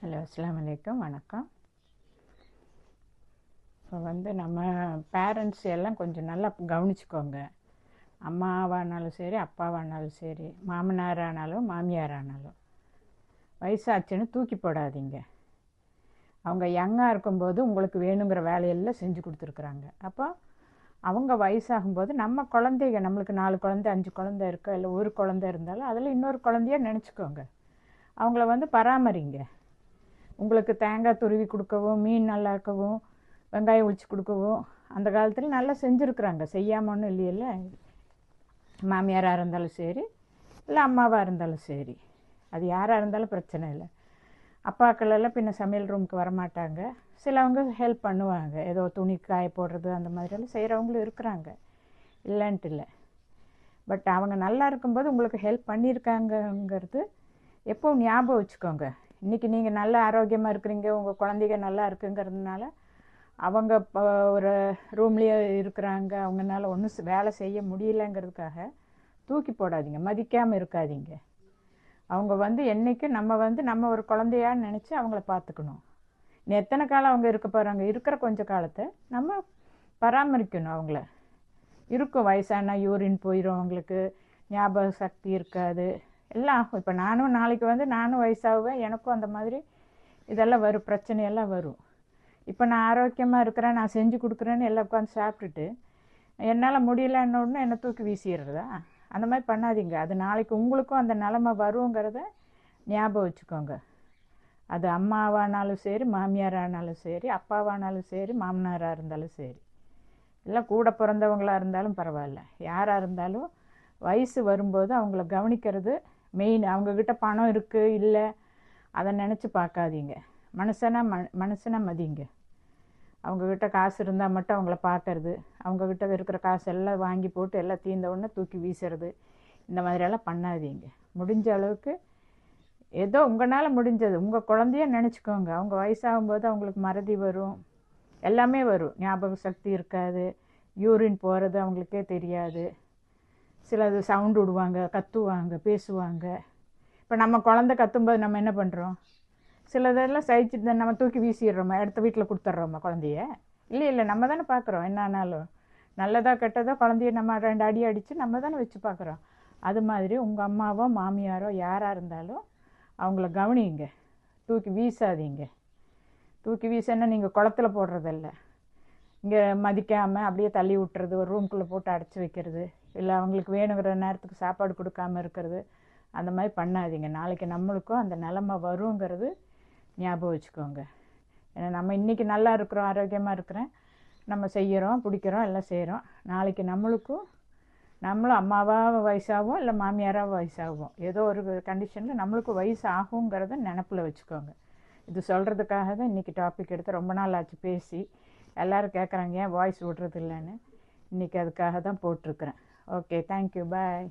Hello, அஸ்ஸலாமு அலைக்கும், வணக்கம். இப்போ நம்ம பேரண்ட்ஸ் எல்லாம் கொஞ்சம் நல்லா கவனிச்சுக்கோங்க. அம்மாவானாலும் சரி, அப்பாவானாலும் சரி, மாமனாரானாலும் மாமியாரானாலும் வயசாச்சுன்னு தூக்கி போடாதீங்க. அவங்க யங்காக இருக்கும்போது உங்களுக்கு வேணுங்கிற வேலையெல்லாம் செஞ்சு கொடுத்துருக்குறாங்க. அப்போ அவங்க வயசாகும்போது நம்ம குழந்தைங்க, நம்மளுக்கு 4 குழந்தை 5 குழந்தை இருக்கோ, இல்லை ஒரு குழந்தை இருந்தாலும் அதில் இன்னொரு குழந்தைய நினச்சிக்கோங்க. அவங்கள பராமரிங்க. உங்களுக்கு தேங்காய் துருவி கொடுக்கவும், மீன் நல்லாக்கவும், வெங்காயம் ஒழிச்சு கொடுக்கவும் அந்த காலத்தில் நல்லா செஞ்சுருக்குறாங்க. செய்யாமல் ஒன்றும் இல்லையில்ல. மாமியாராக இருந்தாலும் சரி, இல்லை அம்மாவாக இருந்தாலும் சரி, அது யாராக இருந்தாலும் பிரச்சனை இல்லை. அப்பாக்களெல்லாம் பின்ன சமையல் ரூமுக்கு வரமாட்டாங்க. சிலவங்க ஹெல்ப் பண்ணுவாங்க, ஏதோ துணி காய போடுறது அந்த மாதிரியெல்லாம் செய்கிறவங்களும் இருக்கிறாங்க, இல்லைன்ட்டு இல்லை. பட் அவங்க நல்லா இருக்கும்போது உங்களுக்கு ஹெல்ப் பண்ணியிருக்காங்கங்கிறது எப்போ ஞாபகம் வச்சுக்கோங்க. இன்றைக்கி நீங்கள் நல்ல ஆரோக்கியமாக இருக்கிறீங்க, உங்கள் குழந்தைங்க நல்லா இருக்குங்கிறதுனால அவங்க இப்போ ஒரு ரூம்லேயே இருக்கிறாங்க, அவங்களால ஒன்றும் வேலை செய்ய முடியலைங்கிறதுக்காக தூக்கி போடாதீங்க, மதிக்காமல் இருக்காதீங்க. அவங்க என்றைக்கும் நம்ம ஒரு குழந்தையான்னு நினச்சி அவங்கள பார்த்துக்கணும். இன்னும் எத்தனை காலம் அவங்க இருக்க போகிறாங்க, இருக்கிற கொஞ்சம் காலத்தை நம்ம பராமரிக்கணும். அவங்கள இருக்கும், வயசானா யூரின் போயிடும், அவங்களுக்கு ஞாபக சக்தி இருக்காது, எல்லாம் ஆகும். இப்போ நானும் வயசாகுவேன், எனக்கும் அந்த மாதிரி இதெல்லாம் வரும், பிரச்சனையெல்லாம் வரும். இப்போ நான் ஆரோக்கியமாக இருக்கிறேன், நான் செஞ்சு கொடுக்குறேன்னு எல்லாம் உட்காந்து சாப்பிட்டுட்டு என்னால் முடியலன்னு என்னை தூக்கி வீசிடுறதா? அந்த மாதிரி பண்ணாதீங்க. அது நாளைக்கு உங்களுக்கும் அந்த நிலமை வருங்கிறத ஞாபகம் வச்சுக்கோங்க. அது அம்மாவானாலும் சரி, மாமியாரானாலும் சரி, அப்பாவானாலும் சரி, மாமனாராக இருந்தாலும் சரி, இல்லை கூட பிறந்தவங்களாக இருந்தாலும் பரவாயில்ல, யாராக இருந்தாலும் வயசு வரும்போது அவங்கள கவனிக்கிறது மெயின். அவங்கக்கிட்ட பணம் இருக்குது இல்லை அதை நினச்சி பார்க்காதீங்க. மனுஷனா மதிங்க. அவங்கக்கிட்ட காசு இருந்தால் மட்டும் அவங்கள பார்க்கறது, அவங்கக்கிட்ட இருக்கிற காசு எல்லாம் வாங்கி போட்டு எல்லாம் தீர்ந்த உடனே தூக்கி வீசுறது, இந்த மாதிரியெல்லாம் பண்ணாதீங்க. முடிஞ்ச அளவுக்கு ஏதோ உங்களால் முடிஞ்சது உங்கள் குழந்தைய நினச்சிக்கோங்க. அவங்க வயசாகும்போது அவங்களுக்கு மறதி வரும், எல்லாமே வரும், ஞாபக சக்தி இருக்காது, யூரின் போகிறது அவங்களுக்கே தெரியாது, சிலது சவுண்டு விடுவாங்க, கத்துவாங்க, பேசுவாங்க. இப்போ நம்ம குழந்தை கத்தும்போது நம்ம என்ன பண்ணுறோம்? சிலதெல்லாம் சகிச்சுட்டு நம்ம தூக்கி வீசிடுறோமா, அடுத்த வீட்டில் கொடுத்துட்றோமா குழந்தைய? இல்லை, நம்ம தானே பார்க்குறோம். என்ன ஆனாலும் நல்லதா கெட்டதோ குழந்தைய நம்ம 2 அடி அடித்து நம்ம தானே வச்சு பார்க்குறோம். அது மாதிரி உங்கள் அம்மாவோ மாமியாரோ யாராக இருந்தாலும் அவங்கள கவனிங்க, தூக்கி வீசாதீங்க. தூக்கி வீசன்னா நீங்கள் குளத்துல போடுறதில்ல, இங்கே மதிக்காமல் அப்படியே தள்ளி விட்டுறது, ஒரு ரூம்குள்ளே போட்டு அடைச்சி வைக்கிறது, இல்லை அவங்களுக்கு வேணுங்கிற நேரத்துக்கு சாப்பாடு கொடுக்காமல் இருக்கிறது, அந்த மாதிரி பண்ணாதீங்க. நாளைக்கு நம்மளுக்கும் அந்த நிலமை வருங்கிறது ஞாபகம் வச்சுக்கோங்க. ஏன்னா நம்ம இன்றைக்கி நல்லா இருக்கிறோம், ஆரோக்கியமாக இருக்கிறேன், நம்ம செய்கிறோம், பிடிக்கிறோம், எல்லாம் செய்கிறோம். நாளைக்கு நம்மளும் அம்மாவாக வயசாகும், இல்லை மாமியாராக வயசாகும், ஏதோ ஒரு கண்டிஷனில் நம்மளுக்கு வயசு ஆகுங்கிறத நினப்பில் வச்சுக்கோங்க. இது சொல்கிறதுக்காக தான் இன்றைக்கி டாபிக் எடுத்து ரொம்ப நாள் ஆச்சு பேசி. எல்லோரும் கேட்குறாங்க ஏன் வாய்ஸ் விடுறது இல்லைன்னு. இன்றைக்கி அதுக்காக தான் போட்டிருக்கிறேன். ஓகே, தேங்க்யூ, பாய்.